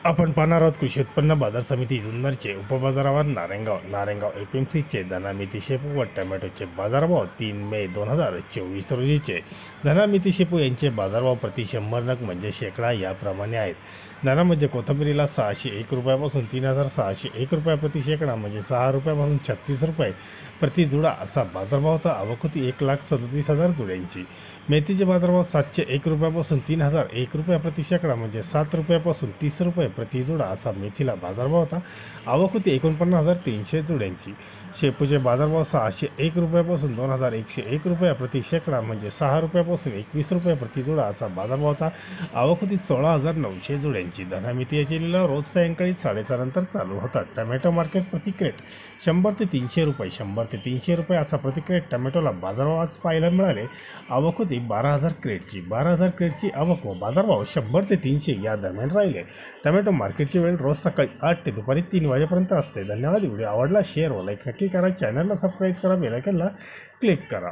आपण पाहणार आहोत कृषी उत्पन्न बाजार समिती जुन्नरचे उपबाजारावर नारायणगाव एपीएमसीचे धनामिती शेपू व टोमॅटोचे बाजारभाव 3 मे 2024 रोजीचे धनामिती शेपू यांचे बाजारभाव प्रति 100 नग म्हणजे शेकडा याप्रमाणे आहेत। धनामध्ये कोथिंबीरीला 601 रुपयापासून 3601 रुपये प्रति शेकडा म्हणजे 6 रुपयापासून 36 रुपये प्रति जुडा असा बाजारभाव होता। आवक होती 1,37,000 जुड्यांची। मेथीचे बाजारभाव 701 रुपयापासून 3,001 रुपये प्रति शेकडा म्हणजे 7 रुपयापासून 30 रुपये प्रति जुडा असा मेथीला बाजारभाव होता। आवक होती 49,300 जुड्यांची। शेपूचे बाजारभाव 601 रुपयापासून 2,101 रुपये प्रति शेकडा म्हणजे 6 रुपयापासून 21 रुपये प्रति जुडा असा बाजारभाव होता। आवक होती 16,900 जुड्यांची। धनामिती याचे लिलाव रोज सायंकाळी 4:30 नंतर चालू होतात। टोमॅटो मार्केट प्रति क्रेट 100 ते 300 रुपये 100 ते 300 रुपये असा प्रति क्रेट टोमॅटोला बाजारभाव आज पाहायला मिळाले। आवक होती 12,000 क्रेटची। 12,000 क्रेटची आवक व बाजारभाव 100 ते 300 या दरम्यान राहिले। टोमॅटो मार्केटची वेळ रोज सकाळी 8 ते दुपारी 3 वाजेपर्यंत असते। धन्यवाद। व्हिडिओ आवडला शेअर व लाईक नक्की करा। चॅनलला सबस्क्राईब करा, बेल आयकॉनला क्लिक करा।